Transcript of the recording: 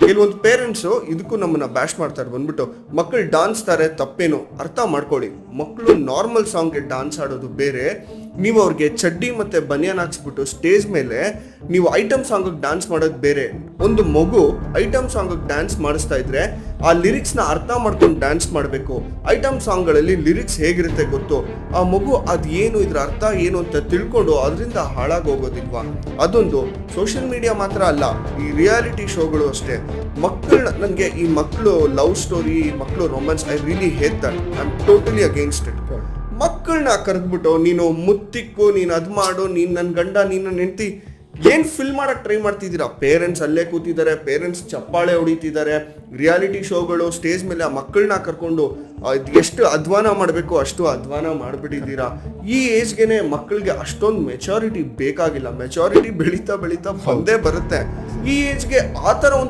ಕೆಲವೊಂದು ಪೇರೆಂಟ್ಸು ಇದಕ್ಕೂ ನಮ್ಮನ್ನ ಬ್ಯಾಶ್ ಮಾಡ್ತಾರೆ, ಬಂದ್ಬಿಟ್ಟು ಮಕ್ಕಳು ಡಾನ್ಸ್ ತಾರೆ ತಪ್ಪೇನು ಅರ್ಥ ಮಾಡ್ಕೊಳ್ಳಿ. ಮಕ್ಕಳು ನಾರ್ಮಲ್ ಸಾಂಗ್ಗೆ ಡಾನ್ಸ್ ಆಡೋದು ಬೇರೆ, ನೀವು ಅವ್ರಿಗೆ ಚಡ್ಡಿ ಮತ್ತೆ ಬನಿಯನ್ ಹಾಕ್ಸ್ಬಿಟ್ಟು ಸ್ಟೇಜ್ ಮೇಲೆ ನೀವು ಐಟಮ್ ಸಾಂಗ್ ಡ್ಯಾನ್ಸ್ ಮಾಡೋದು ಬೇರೆ. ಒಂದು ಮಗು ಐಟಮ್ ಸಾಂಗ್ ಡ್ಯಾನ್ಸ್ ಮಾಡಿಸ್ತಾ ಇದ್ರೆ ಆ ಲಿರಿಕ್ಸ್ನ ಅರ್ಥ ಮಾಡ್ಕೊಂಡು ಡ್ಯಾನ್ಸ್ ಮಾಡಬೇಕು. ಐಟಮ್ ಸಾಂಗ್ಗಳಲ್ಲಿ ಲಿರಿಕ್ಸ್ ಹೇಗಿರುತ್ತೆ ಗೊತ್ತು, ಆ ಮಗು ಅದು ಏನು, ಇದ್ರ ಅರ್ಥ ಏನು ಅಂತ ತಿಳ್ಕೊಂಡು ಅದರಿಂದ ಹಾಳಾಗಿ ಹೋಗೋದಿಲ್ವಾ. ಅದೊಂದು ಸೋಷಿಯಲ್ ಮೀಡಿಯಾ ಮಾತ್ರ ಅಲ್ಲ, ಈ ರಿಯಾಲಿಟಿ ಶೋಗಳು ಅಷ್ಟೇ. ಮಕ್ಕಳನ್ನ, ನನಗೆ ಈ ಮಕ್ಕಳು ಲವ್ ಸ್ಟೋರಿ, ಮಕ್ಕಳು romance, I really hate that. I am totally against it. ಮಕ್ಕಳನ್ನ ಕರೆದ್ಬಿಟ್ಟು ನೀನು ಮುತ್ತಿಕ್ಕು, ನೀನು ಅದು ಮಾಡು, ನೀನು ನನ್ನ ಗಂಡ, ನೀನು ನನ್ನ ಹೆಂಡತಿ, ಏನು ಫಿಲ್ ಮಾಡಕ್ಕೆ ಟ್ರೈ ಮಾಡ್ತಿದ್ದೀರಾ? ಪೇರೆಂಟ್ಸ್ ಅಲ್ಲೇ ಕೂತಿದ್ದಾರೆ, ಪೇರೆಂಟ್ಸ್ ಚಪ್ಪಾಳೆ ಹೊಡಿತಿದ್ದಾರೆ. ರಿಯಾಲಿಟಿ ಶೋಗಳು ಸ್ಟೇಜ್ ಮೇಲೆ ಆ ಮಕ್ಕಳನ್ನ ಕರ್ಕೊಂಡು ಎಷ್ಟು ಅಧ್ವಾನ ಮಾಡಬೇಕು ಅಷ್ಟು ಅಧ್ವಾನ ಮಾಡಿಬಿಟ್ಟಿದ್ದೀರಾ. ಈ ಏಜ್ಗೆ ಮಕ್ಕಳಿಗೆ ಅಷ್ಟೊಂದು ಮೆಚುರಿಟಿ ಬೇಕಾಗಿಲ್ಲ. ಮೆಚುರಿಟಿ ಬೆಳೀತಾ ಬೆಳೀತಾ ಬಂದೇ ಬರುತ್ತೆ. ಈ ಏಜ್ಗೆ ಆ ಥರ ಒಂದು